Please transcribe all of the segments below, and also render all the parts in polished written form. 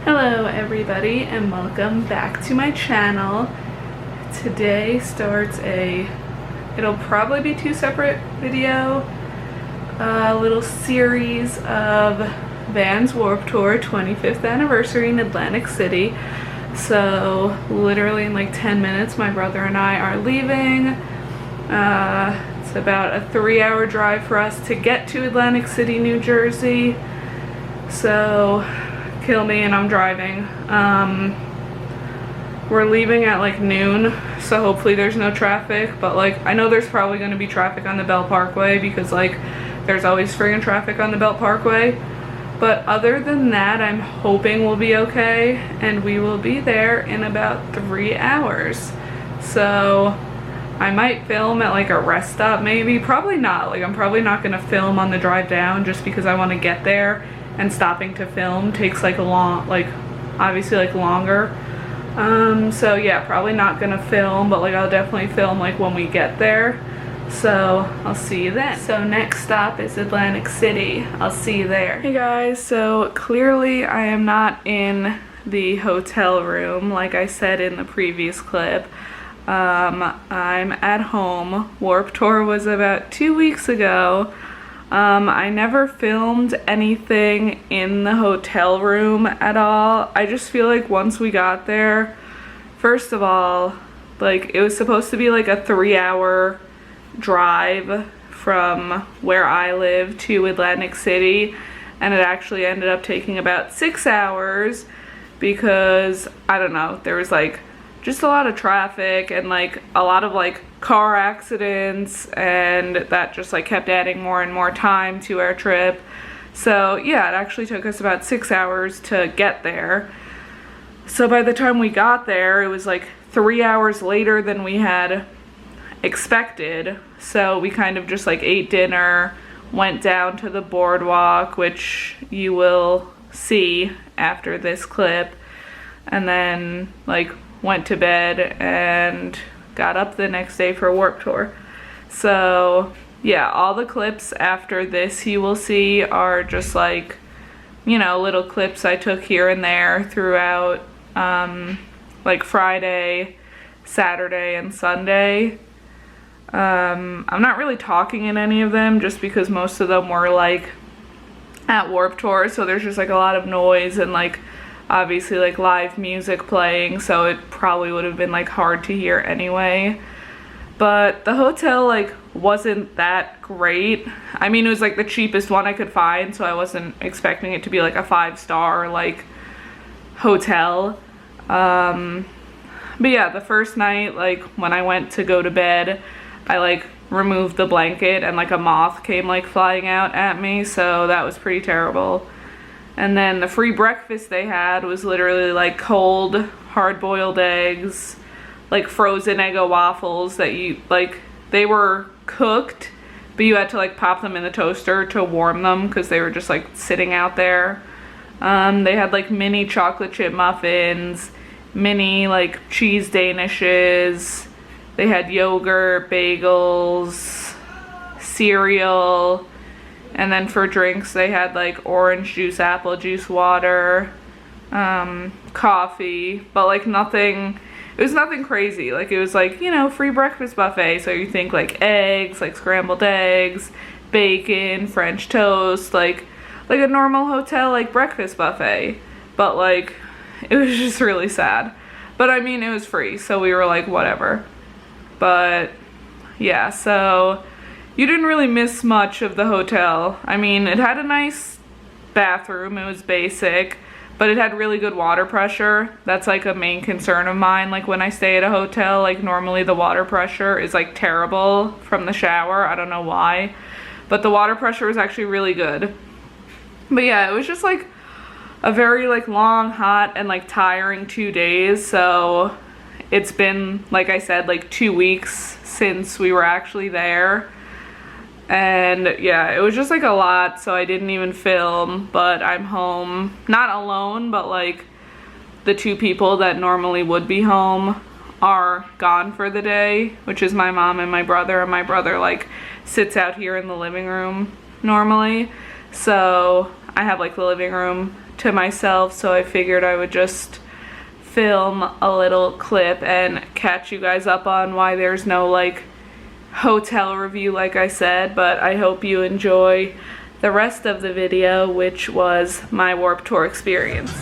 Hello everybody and welcome back to my channel. Today starts it'll probably be two separate video, a little series of Vans Warped Tour 25th anniversary in Atlantic City. So literally in like 10 minutes my brother and I are leaving. It's about a 3-hour drive for us to get to Atlantic City, New Jersey. So kill me and I'm driving. We're leaving at like noon, so hopefully there's no traffic, but like I know there's probably going to be traffic on the Belt Parkway because like there's always friggin' traffic on the Belt Parkway. But other than that, I'm hoping we'll be okay, and we will be there in about 3 hours. So I might film at like a rest stop maybe, probably not. Like I'm probably not going to film on the drive down just because I want to get there, and stopping to film takes like a long, like obviously like longer. So yeah, probably not gonna film, but like I'll definitely film like when we get there. So I'll see you then. So next stop is Atlantic City. I'll see you there. Hey guys, so clearly I am not in the hotel room like I said in the previous clip. I'm at home. Warped Tour was about 2 weeks ago. I never filmed anything in the hotel room at all. I just feel like once we got there, first of all, like it was supposed to be like a 3-hour drive from where I live to Atlantic City, and it actually ended up taking about 6 hours because, I don't know, there was like just a lot of traffic and like a lot of like car accidents, and that just like kept adding more and more time to our trip. So yeah, it actually took us about 6 hours to get there. So by the time we got there, it was like 3 hours later than we had expected. So we kind of just like ate dinner, went down to the boardwalk, which you will see after this clip, and then like went to bed and got up the next day for Warped Tour. So yeah, all the clips after this you will see are just like, you know, little clips I took here and there throughout like Friday, Saturday, and Sunday. I'm not really talking in any of them just because most of them were like at Warped Tour, so there's just like a lot of noise and like obviously like live music playing, so it probably would have been like hard to hear anyway. But the hotel like wasn't that great. I mean, it was like the cheapest one I could find, so I wasn't expecting it to be like a 5-star like hotel. But yeah, the first night, like when I went to go to bed, I like removed the blanket and like a moth came like flying out at me, so that was pretty terrible. And then the free breakfast they had was literally like cold hard-boiled eggs, like frozen Eggo waffles that you like, they were cooked but you had to like pop them in the toaster to warm them because they were just like sitting out there. They had like mini chocolate chip muffins, mini like cheese danishes, they had yogurt, bagels, cereal. And then for drinks, they had like orange juice, apple juice, water, coffee, but like nothing, it was nothing crazy. Like it was like, you know, free breakfast buffet. So you think like eggs, like scrambled eggs, bacon, French toast, like a normal hotel like breakfast buffet. But like, it was just really sad. But I mean, it was free, so we were like, whatever. But yeah, so you didn't really miss much of the hotel. I mean, it had a nice bathroom, it was basic, but it had really good water pressure. That's like a main concern of mine. Like when I stay at a hotel, like normally the water pressure is like terrible from the shower. I don't know why, but the water pressure was actually really good. But yeah, it was just like a very like long, hot, and like tiring 2 days. So it's been, like I said, like 2 weeks since we were actually there. And yeah, it was just like a lot, so I didn't even film. But I'm home, not alone, but like the 2 people that normally would be home are gone for the day, which is my mom and my brother. And my brother like sits out here in the living room normally, so I have like the living room to myself, so I figured I would just film a little clip and catch you guys up on why there's no like hotel review like I said, but I hope you enjoy the rest of the video, which was my Warped Tour experience.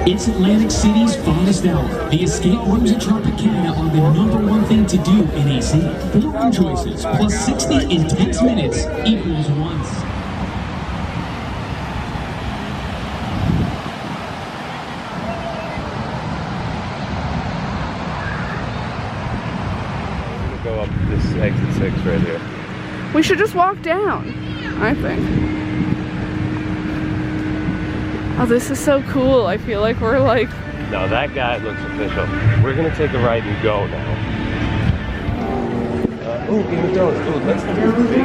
It's Atlantic City's finest hour. The escape rooms at Tropicana are the #1 thing to do in AC. 4 room choices plus 60 intense minutes equals once. Go up this exit 6 right here. We should just walk down, I think. Oh, this is so cool. I feel like we're like... No, that guy looks official. We're gonna take a right and go now. Ooh, Game of Thrones. Ooh, let's do this big.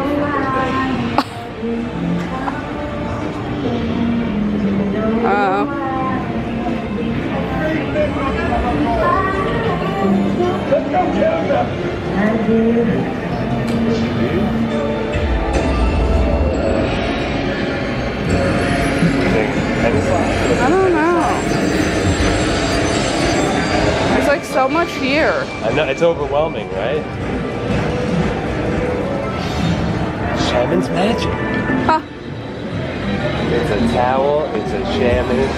I don't know. There's like so much here. I know, it's overwhelming, right? Shaman's magic. Huh. It's a towel, it's a shaman.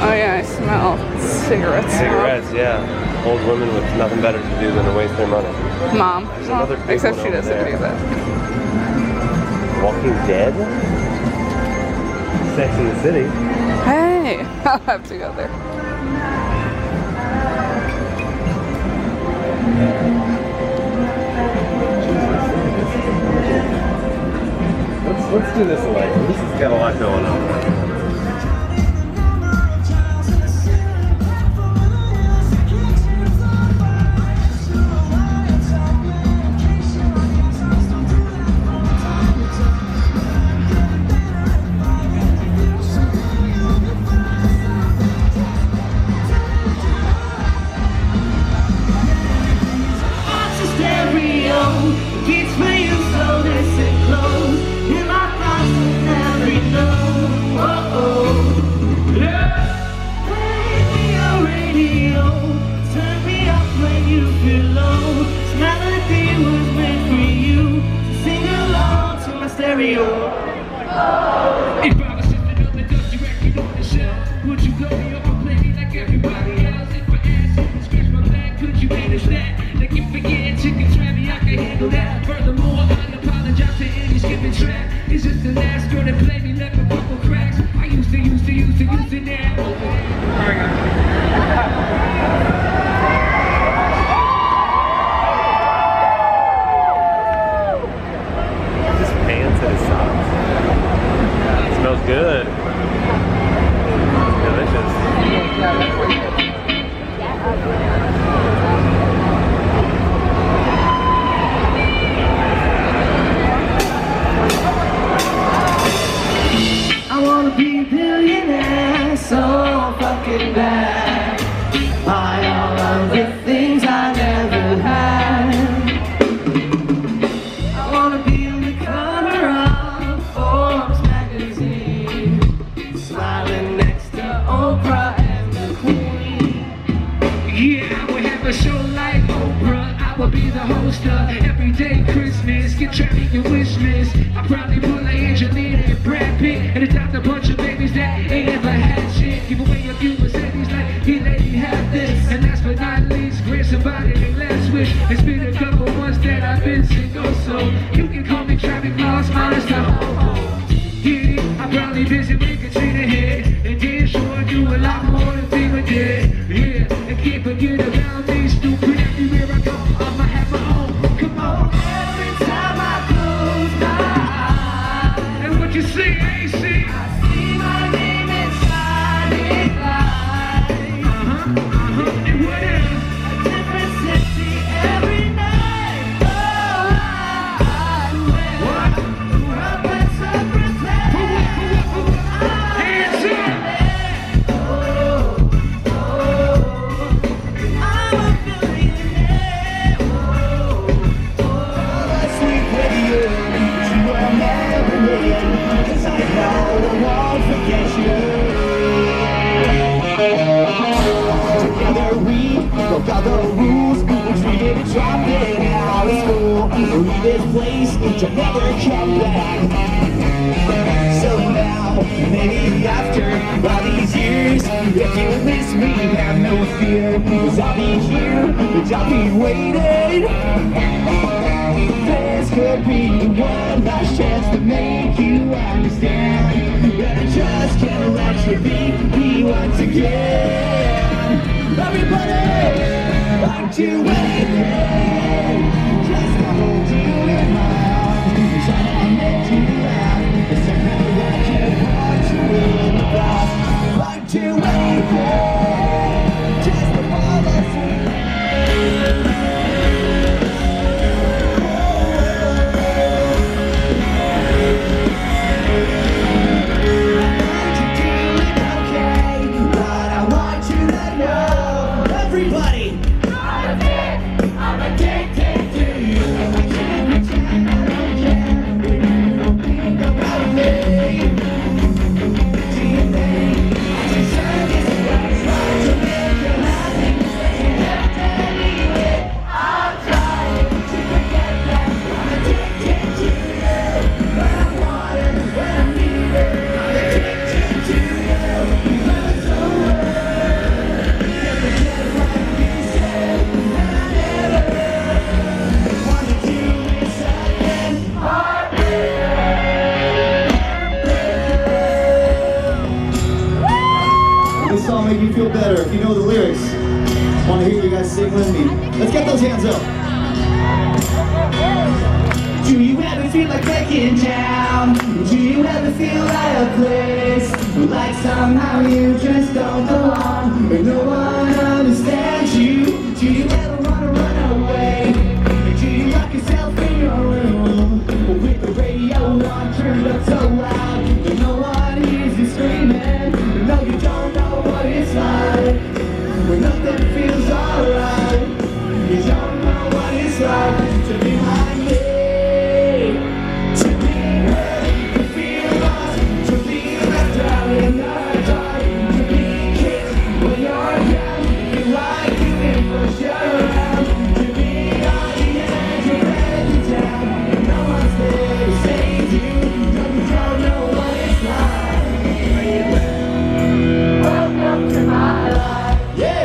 Oh yeah, I smell cigarettes. Cigarettes, yeah. Old women with nothing better to do than to waste their money. Mom. There's Well, another big except one she over doesn't there. do that. Walking Dead? Sex in the City. Hey, I'll have to go there. Let's do this, Alexa. This has got a lot going on. Good. Delicious. I wanna be a billionaire so fucking bad. I'ma be the host of everyday Christmas. Get trapped your wish list. I probably pull an Angelina and Brad Pitt and adopt a bunch of babies that ain't ever had shit. Give away a few Mercedes like, here lady, have this. And last but not least, grant somebody their last wish. It's been a couple months that I've been single, so you can call me traffic lost minus the ho-ho. Yeah, I'm probably busy with Katrina head, and damn sure I do a lot more than FEMA did. Yeah, and can't forget about me, stupid. Everywhere I go, I'ma have my own. Come on. Every time I close my eyes, and what you see, AC? I see my name in shining lights. And what else? A different city every night. Oh, I swear. What? Up and separate hands up. Together we broke all the rules. We treated and dropped it out of school. Leave this place, you'll never come back. So now, maybe after all these years, if you miss me, have no fear, 'cause I'll be here, and I'll be waiting. This could be one last chance to make you understand that I just can't let you be me once again. Everybody, I'd do anything just to hold you in my arms. Try to make you laugh, but somehow I can't watch you in the past. I'd do anything just to fall asleep. This song make you feel better if you know the lyrics. I want to hear you guys sing with me. Let's get those hands up. Do you ever feel like breaking down? Do you ever feel out of place? Like somehow you just don't belong, but no one understands you? Do you ever want to run away? Do you lock yourself in your room with the radio on turned up so loud that no one hears you screaming? No, you don't know what it's like when nothing feels alright. You don't know what it's like to be like me, to be hurt, to feel lost, to be left out in the dark, to be kissed when you're young, you like you in first you're around, to be on the edge of every town, and no one's there to save you. No, you don't know what it's like. Welcome to my life. Yeah.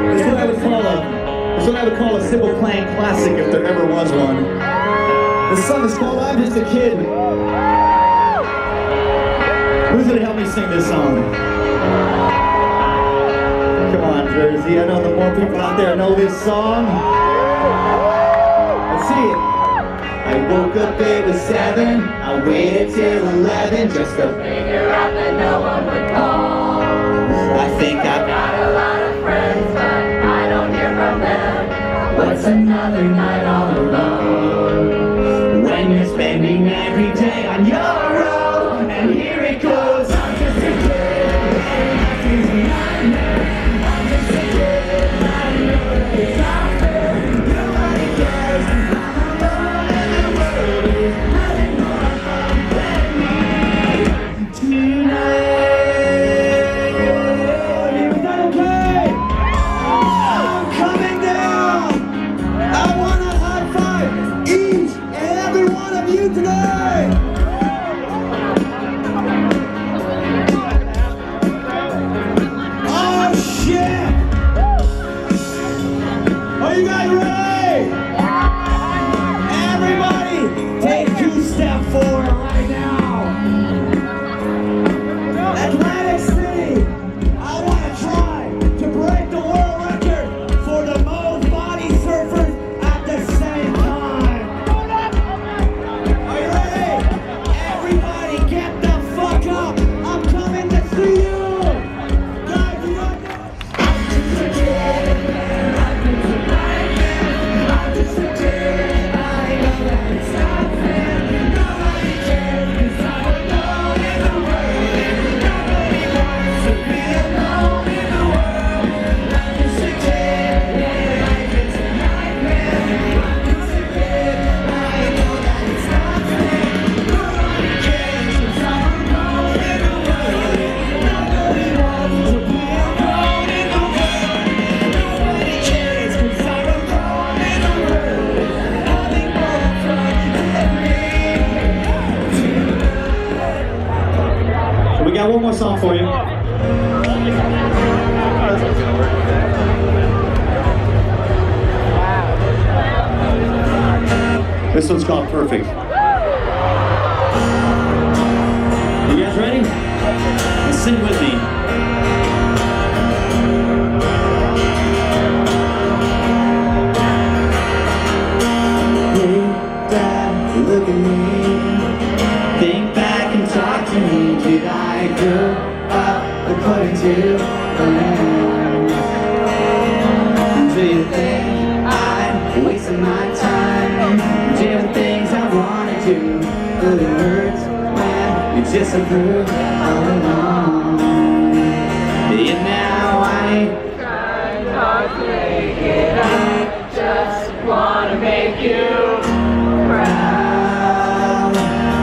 That's what I would call a simple playing classic if there ever was one. This song is called I'm Just a Kid. Who's gonna help me sing this song? Come on, Jersey. I know the more people out there know this song. Let's see it. I woke up, it was 7. I waited till 11 just to figure out that no one would call. I think I've got a lot of friends, but I don't hear from them. What's another night all alone? When you're spending every day on your own, and here it goes. I'm just a kid, and that seems behind me. I'm just a kid, I know that it's not fair. Nobody cares, I'm alone and the world is having more fun than me tonight. you guys ready? Everybody, take 2 steps forward right now. Atlantic City, I want to try to break the world record for the most body surfers at the same time. Are you ready? Everybody, get the fuck up. I'm coming to see you. Guys, you got We got one more song for you. This one's called Perfect. You guys ready? Sing with me. Hey, Dad, look at me. Think back and talk to me. Did I grow up according to plans? Do you think I'm wasting my time doing things I wanna do? But it hurts when you disapprove all along. And now I try not to make it. I just wanna make you proud.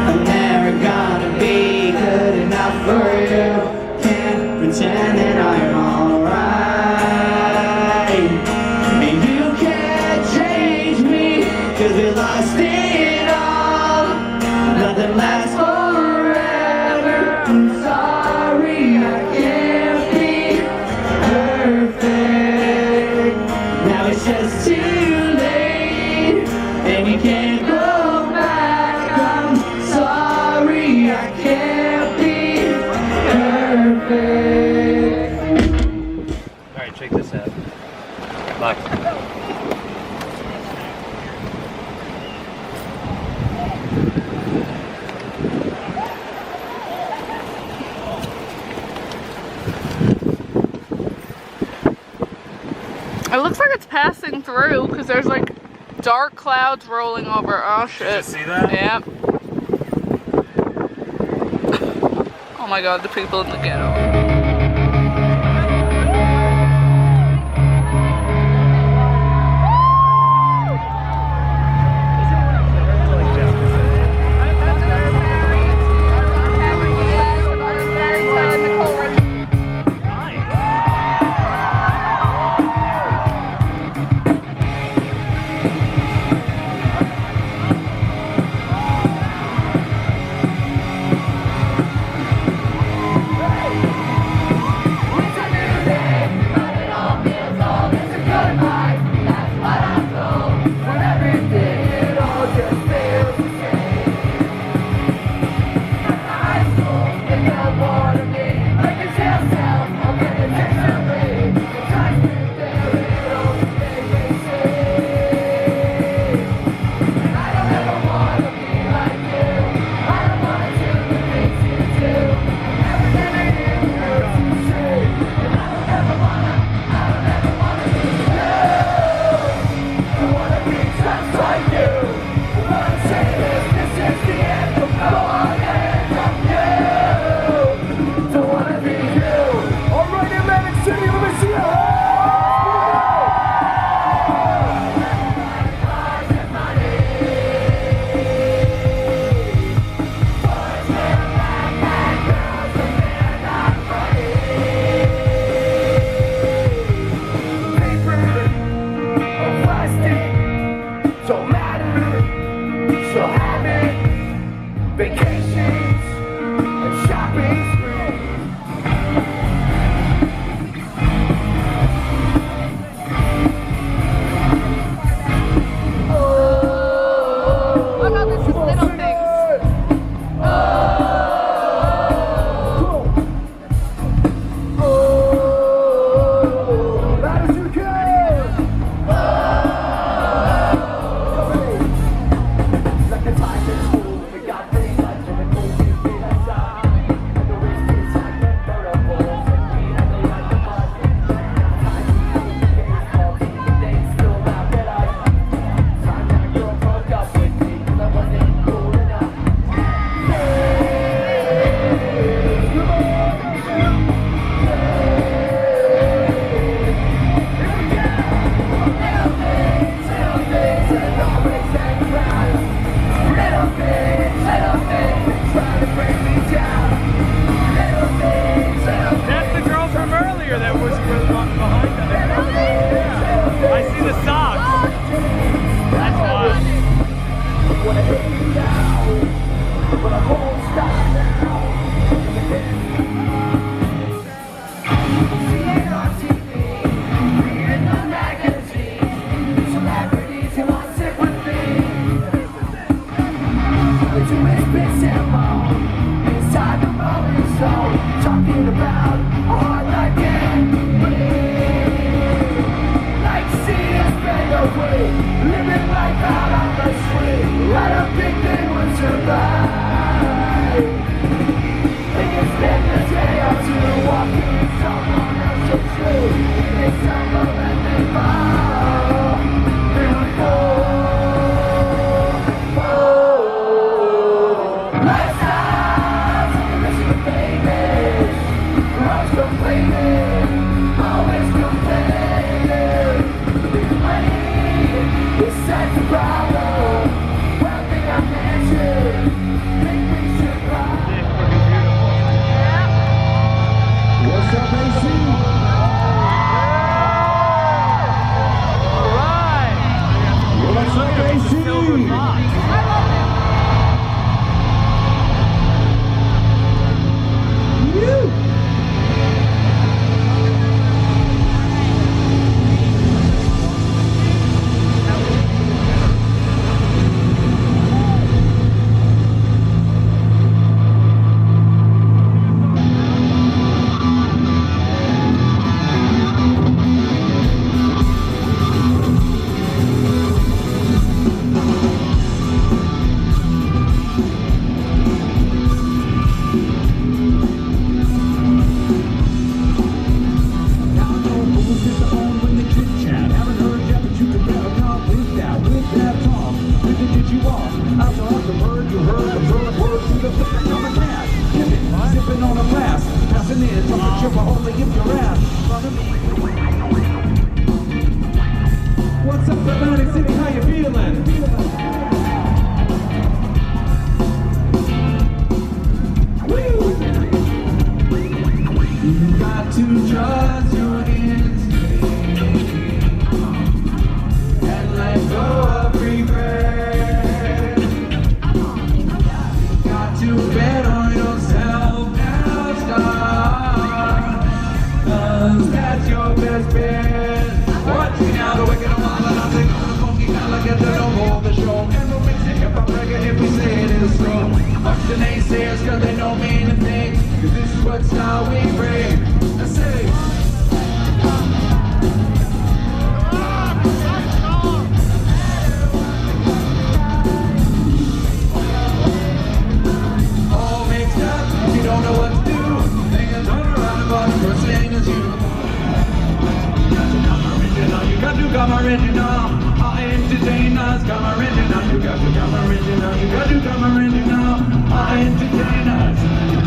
I'm never gonna be good enough for you. Can't pretend that I'm alright. And you can't change me, 'cause we lost it all. Nothing lasts forever. I'm sorry I can't be perfect. Now it's just too late, and we can't go back. I'm sorry I can't be perfect. Alright, check this out. Bye. It looks like it's passing through because there's like dark clouds rolling over. Oh shit. Did you see that? Yep. Oh my god, the people in the ghetto. earlier that was behind them. I see the socks. That's why. Talking about a heart that can't bleed. Like seeing us fade away, living life out on the street. I don't think they would survive. Think it's been a day or two walking someone else's street. They stumble and they fall. They fall. Lifestyles, missing the babies. Always complaining, always complaining. Money is such a problem. One thing I mentioned, think we should run. What's up, AC? Alright! What's up, AC? What's up, Atlantic City? How you feeling? Woo! You got to trust your instinct and let go of regret. You got to bet on yourself now, start, 'cause that's your best bet. Watching out the wicked and wild and I'm thinking on the funky kind like get to know more of the show. And we'll mix it if I'm breaking if we say it is so. Fuck the naysayers 'cause they don't mean a thing. 'Cause this is what style we bring. I say. All mixed up, you don't know what to do. Things turn around about the first thing is you. You got to come original, our entertainers come original. You got to come original, you got to come original, our entertainers.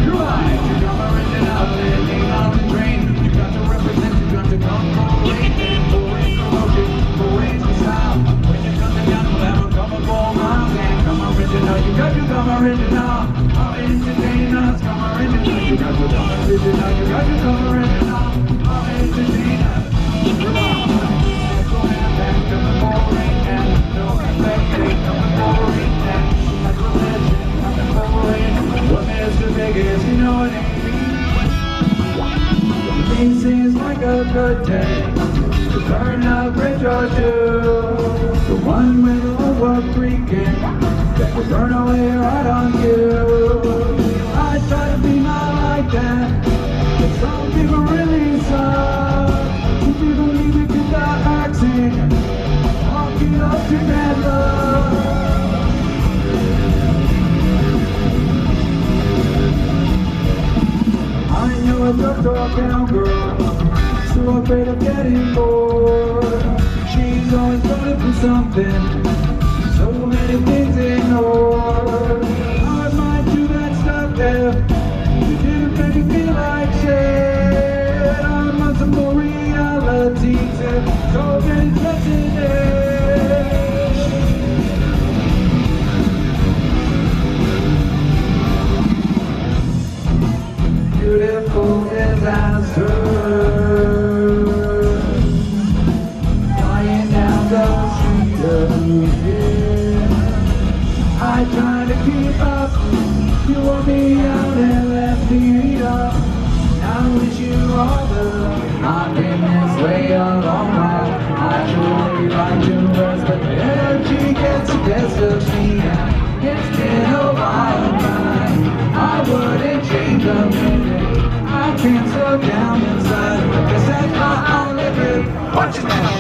You're right, you come original, living on the train. You got to represent, you got to come forward, forward promotion, forward style. When you're coming down, we'll have a couple more miles and come original. You got to come original, our entertainers come original. You got to come original, you got to come original, our entertainers. This is like a good day to burn a bridge or two. The one with all work freaking that will burn away right on you. I try to be not like that, but some people really suck. Some people need to get that accent, walking up together. I know a drug girl, so afraid of getting bored. She's always running for something, so many things ignored. I might do that stuff if you didn't make me feel like shit. I'm on some more reality, so many precedents. Beautiful disaster. I've been this way a long while. I truly like to rest, but the energy gets the best of me. It's been a while, but I wouldn't change a minute. I can't slow down inside, I guess that's my only limit. Watch it now.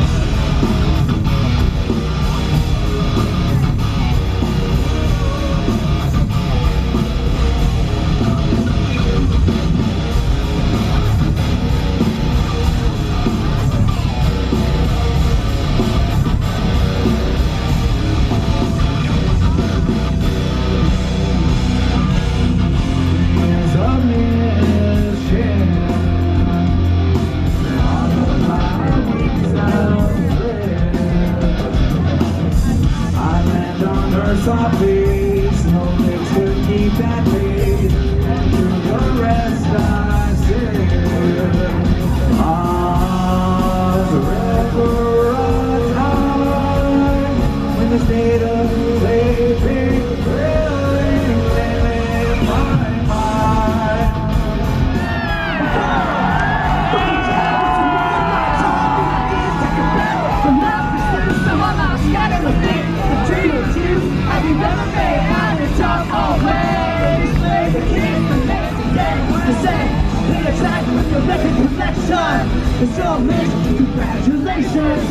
Soft breeze, no lips could keep that pace, and through the rest I sail. Forever a time when the state of sleeping really in my mind. From now pursuit, some of our scattered within the tree of you. Have you ever made out of top always? Play the kids the next day. The same, hit a track with your record collection. It's all mixed, congratulations.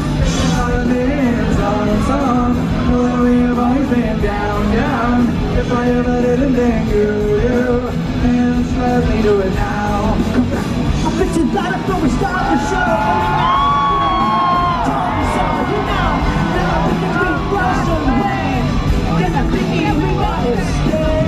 It's all a song. Well, we have always been down, down. If I ever didn't thank you, and let me do it now. Come back. I bet you that before we start the show. Tell me so, you know. Now I think it's been brushed away. Cause I'm thinking we gotta stay.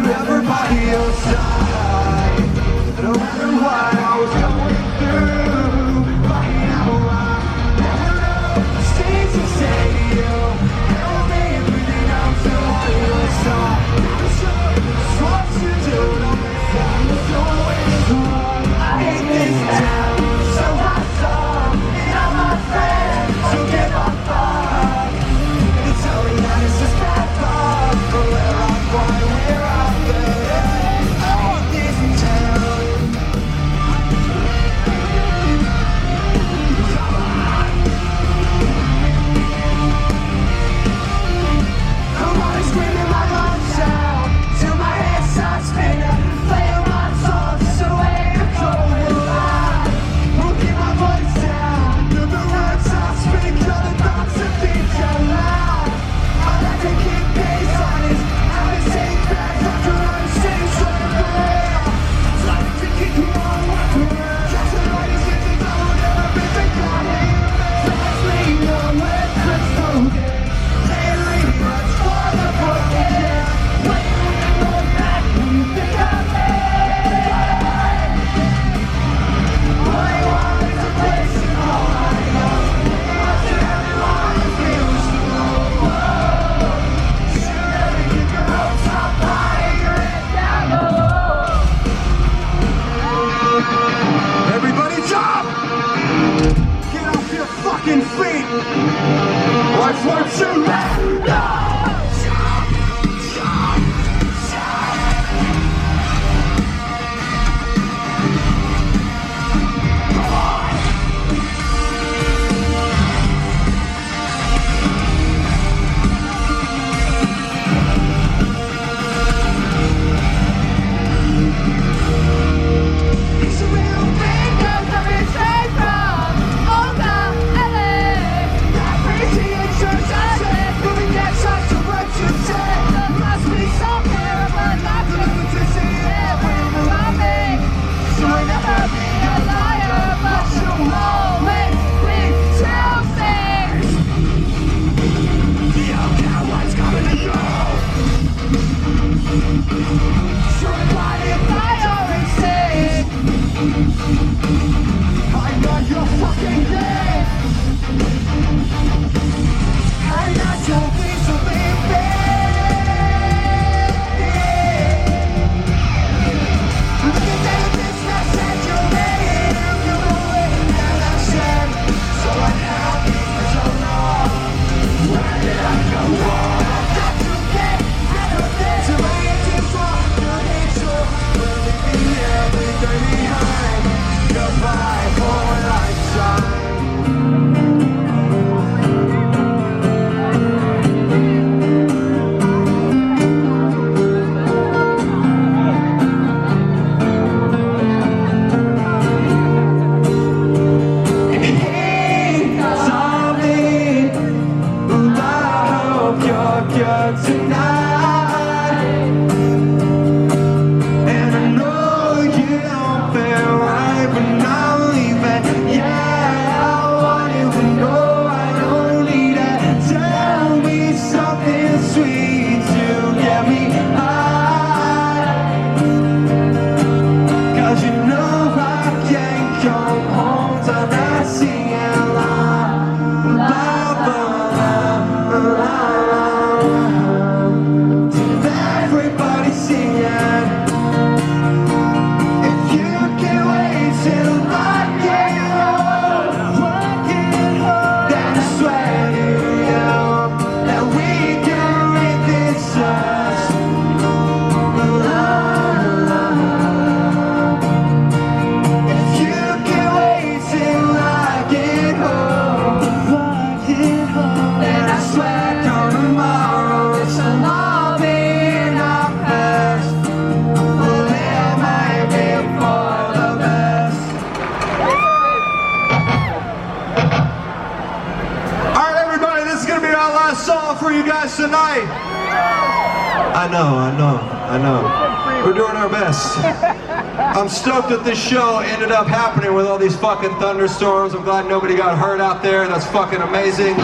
everybody outside. No matter what I was going through, right now I never know. Stays to say to you, help me everything I'm telling you. So I'm sure it's what you do to me. I hate this town, so hot on, and all my friends, so give a fuck. And tell me that it's just bad luck, but where I'm going, we're out there. I hate this town. I'm always screaming my lungs out, till my head starts spinning, playing my thoughts away and going loud. Won't keep my voice down, till the words start speaking, till the thoughts that think out loud. I like to keep pace on this, I would take back after I'm sitting straight away. I like to keep you on my career, just the right is in the zone, never been forgotten. Let's leave the wet crystal day, lately much for the broken. When you go back, when you think of me, all I want is a place to call my own. Watching everyone feels slow. Should never keep your hopes up high, your head down low. Everybody jump! Get off your fucking feet! Watch what you let go! Jump, jump, jump. Come on! It's a real thing, comes up in straight from Olga, LA. Appreciation, judgment, moving that sucks to what you said. There must be somewhere, but not to see everyone me. So I never be a liar, but you always be true things. The old cowboy's coming to you. Sure, what if I always say I'm not your fucking name. I'm not your piece of baby. Look at that business that you made. You know it, and I said, so unhappy for so long. Where did I go wrong? I've got to get out of this. To my engines off, the nature will leave me everything behind. Goodbye for a lifetime. Hey, zombie, I hope you're good tonight. And I know you don't feel right, but now I'm leaving. Yeah, I want you to know I don't need it. Tell me something sweet to get me high. 'Cause you know I can't come home till I see you lie. Blah, blah, blah, blah. To everybody singing. If you can wait till I get home, then I swear to you that we can read this us. If you can wait till I get home, then I swear come tomorrow it's a love in our past. Well, it might be for the best. All right, everybody, this is gonna be our last song for you guys tonight. I know. We're doing our best. I'm stoked that this show ended up happening with all these fucking thunderstorms. I'm glad nobody got hurt out there. That's fucking amazing.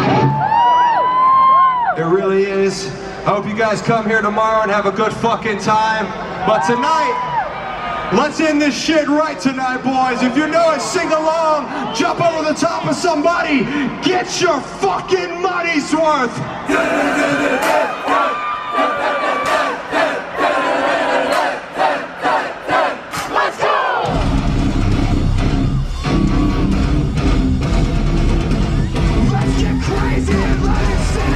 It really is. I hope you guys come here tomorrow and have a good fucking time. But tonight, let's end this shit right tonight, boys. If you know it, sing along, jump over the top of somebody, get your fucking money's worth. Let's go! Let's get crazy and let it sing!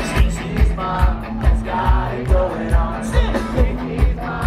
Stacy's mom has got it going on. Still think he's mine.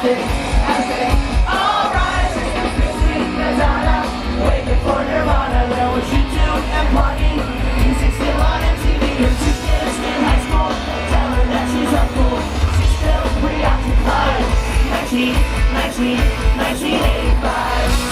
say, alright, Sister Christy, Madonna, waiting for Nirvana, there was YouTube and blogging, music still on MTV, her two kids in high school, tell her that she's uncool, she's still preoccupied, 1985.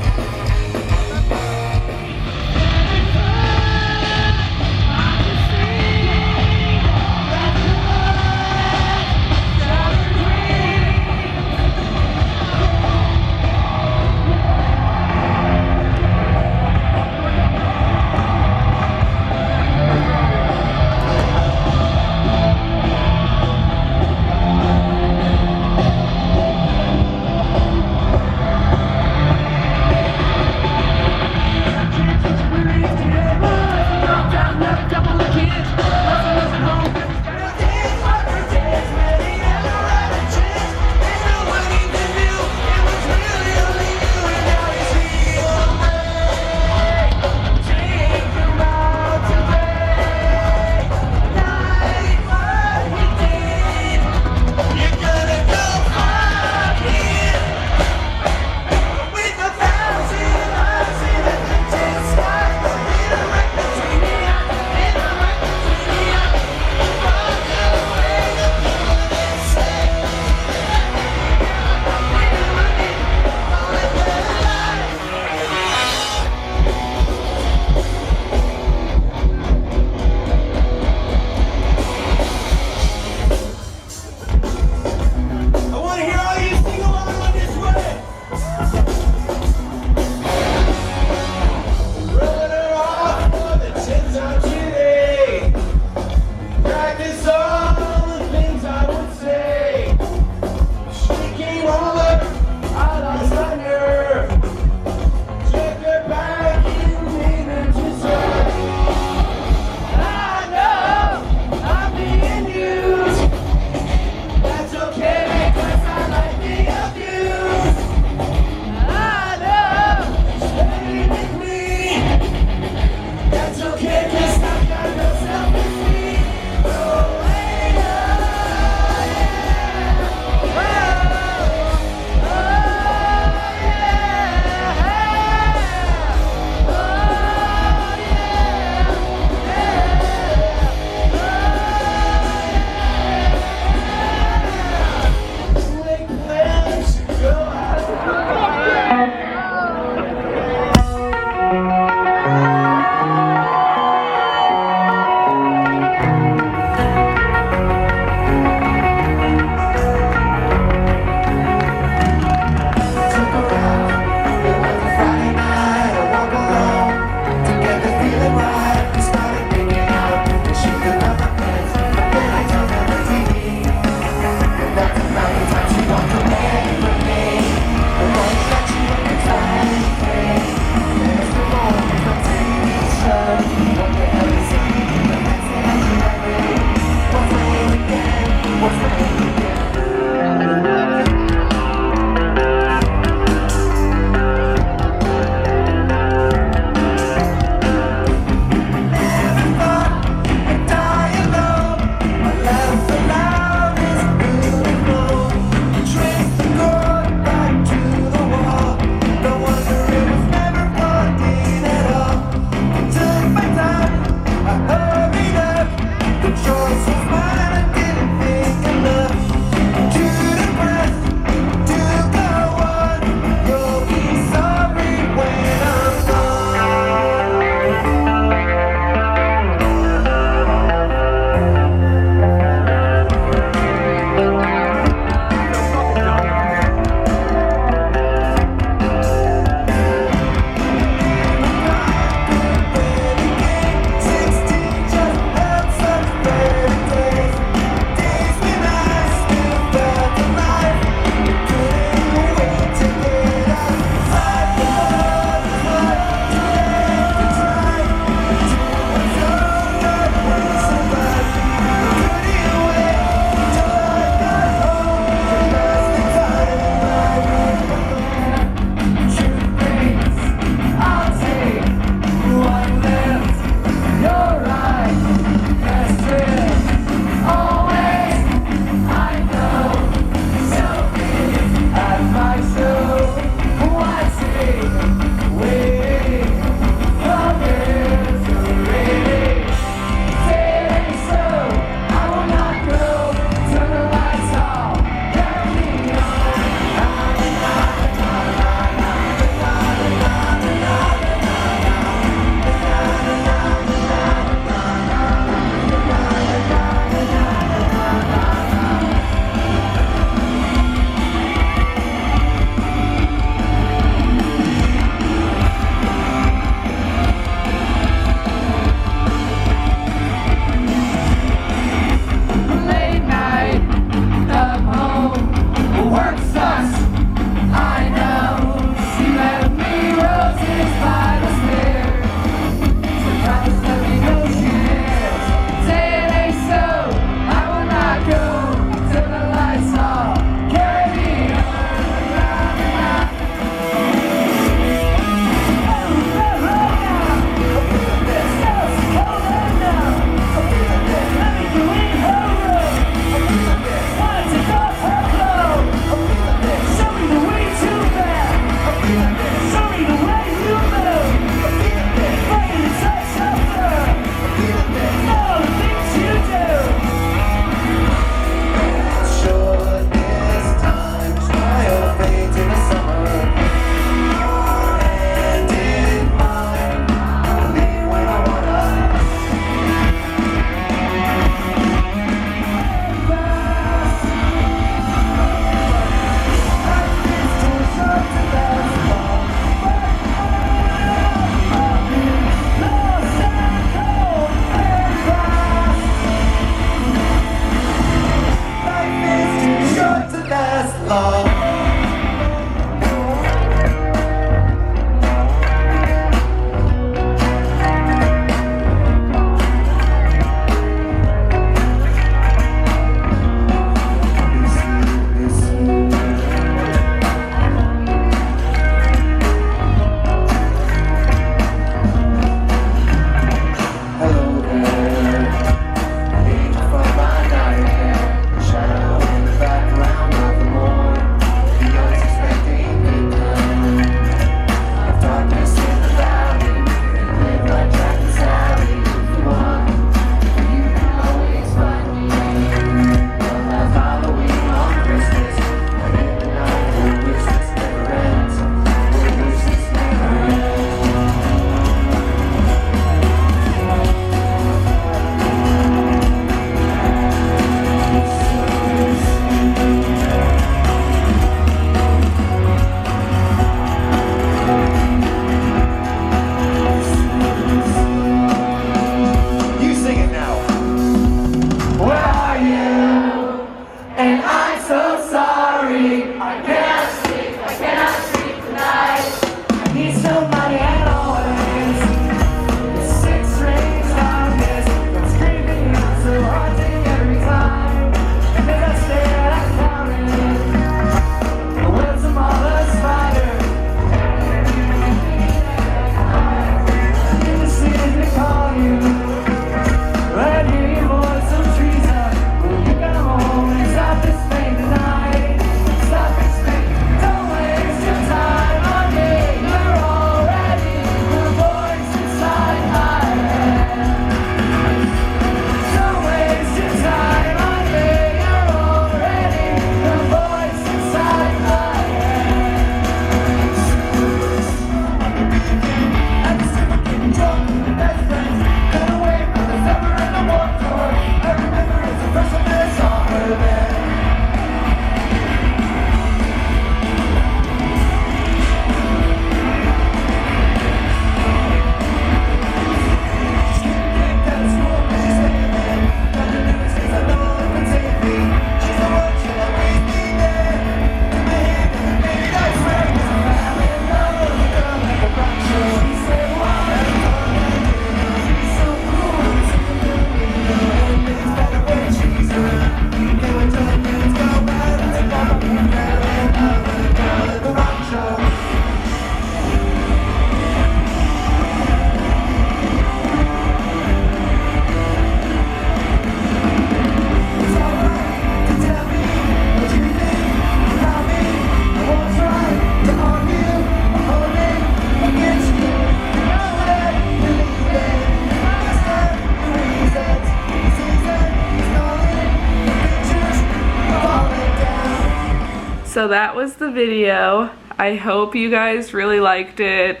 So that was the video. I hope you guys really liked it.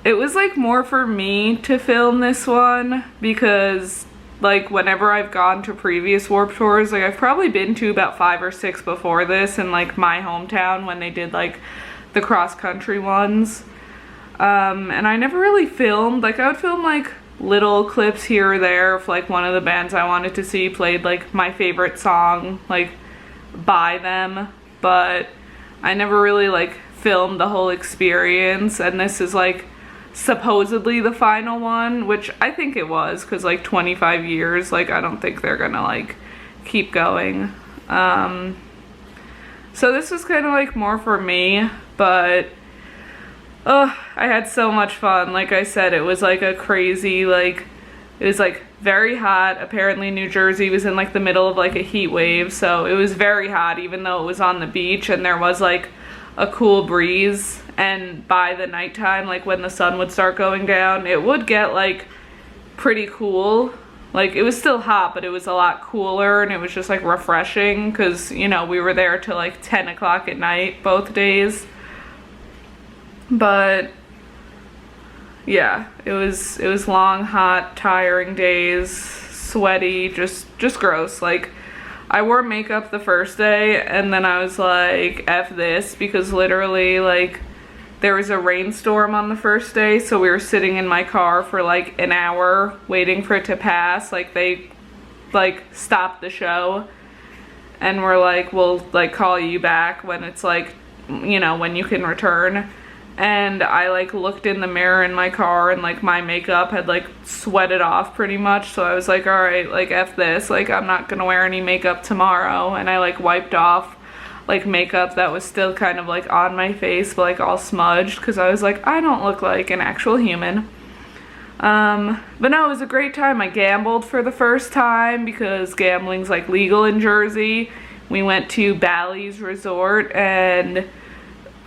It was like more for me to film this one because like whenever I've gone to previous Warped Tours, like I've probably been to about 5 or 6 before this in like my hometown when they did like the cross country ones. And I never really filmed, like I would film like little clips here or there if like one of the bands I wanted to see played like my favorite song like by them, but I never really like filmed the whole experience, and this is like supposedly the final one, which I think it was, because like 25 years, like I don't think they're gonna like keep going. So this was kind of like more for me, but oh, I had so much fun. Like I said, it was like a crazy, like it was like very hot. Apparently New Jersey was in like the middle of like a heat wave, so it was very hot even though it was on the beach, and there was like a cool breeze. And by the nighttime, like when the sun would start going down, it would get like pretty cool. Like it was still hot, but it was a lot cooler, and it was just like refreshing because, you know, we were there till like 10 o'clock at night both days. But yeah, it was long, hot, tiring days, sweaty, just gross. Like I wore makeup the first day, and then I was like, F this, because literally like there was a rainstorm on the first day, so we were sitting in my car for like an hour waiting for it to pass. Like they like stopped the show and we're like, we'll like call you back when it's like, you know, when you can return. And I like looked in the mirror in my car, and like my makeup had like sweated off pretty much, so I was like, all right, like F this, like I'm not gonna wear any makeup tomorrow. And I like wiped off like makeup that was still kind of like on my face but like all smudged, because I was like, I don't look like an actual human. But no, it was a great time. I gambled for the first time because gambling's like legal in Jersey. We went to Bally's Resort, and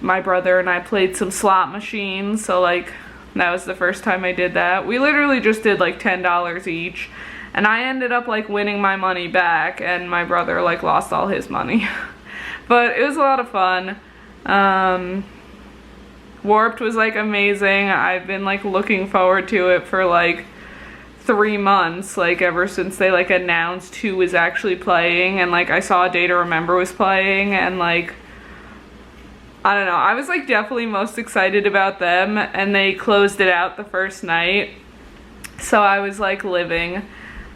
my brother and I played some slot machines, so like that was the first time I did that. We literally just did like $10 each, and I ended up like winning my money back, and my brother like lost all his money. But it was a lot of fun. Warped was like amazing. I've been like looking forward to it for like 3 months, like ever since they like announced who was actually playing, and like I saw A Day to Remember was playing, and like I don't know, I was like definitely most excited about them, and they closed it out the first night, so I was like living.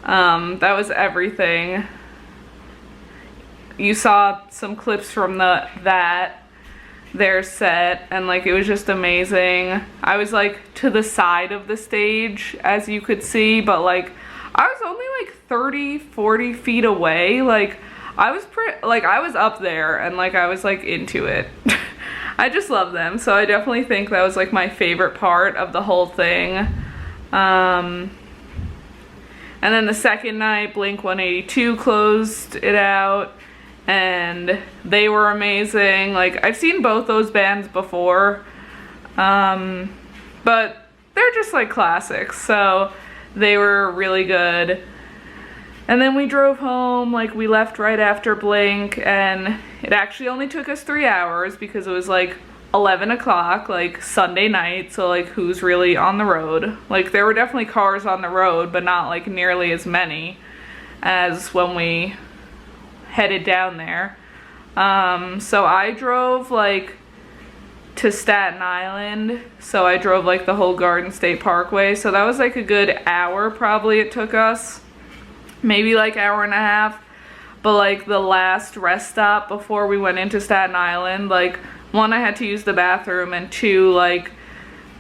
That was everything. You saw some clips from their set, and like it was just amazing. I was like to the side of the stage, as you could see, but like I was only like 30-40 feet away. Like I was up there, and like I was like into it. I just love them, so I definitely think that was like my favorite part of the whole thing. And then the second night, Blink-182 closed it out, and they were amazing. Like I've seen both those bands before, but they're just like classics, so they were really good. And then we drove home, like we left right after Blink, and it actually only took us 3 hours because it was like 11 o'clock, like Sunday night, so like who's really on the road? Like there were definitely cars on the road, but not like nearly as many as when we headed down there. So I drove like to Staten Island, so I drove like the whole Garden State Parkway, so that was like a good hour probably it took us. Maybe like hour and a half. But like the last rest stop before we went into Staten Island, like one, I had to use the bathroom, and two, like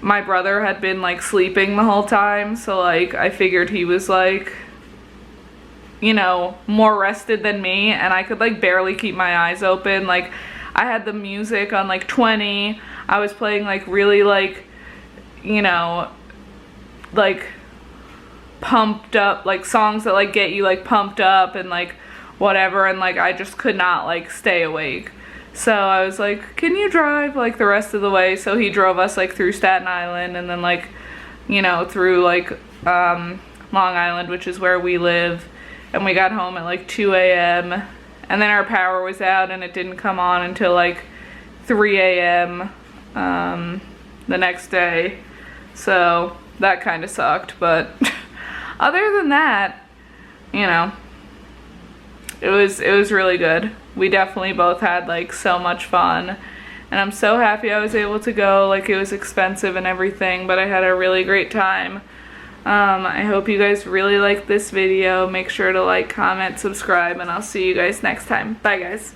my brother had been like sleeping the whole time, so like I figured he was like, you know, more rested than me, and I could like barely keep my eyes open. Like I had the music on like 20. I was playing like really like, you know, like pumped up, like songs that like get you like pumped up and like whatever, and like I just could not like stay awake. So I was like, can you drive like the rest of the way? So he drove us like through Staten Island, and then like, you know, through like Long Island, which is where we live, and we got home at like 2 a.m. And then our power was out and it didn't come on until like 3 a.m. The next day. So that kind of sucked, but other than that, you know, it was really good. We definitely both had like so much fun, and I'm so happy I was able to go. Like, it was expensive and everything, but I had a really great time. I hope you guys really liked this video. Make sure to like, comment, subscribe, and I'll see you guys next time. Bye guys.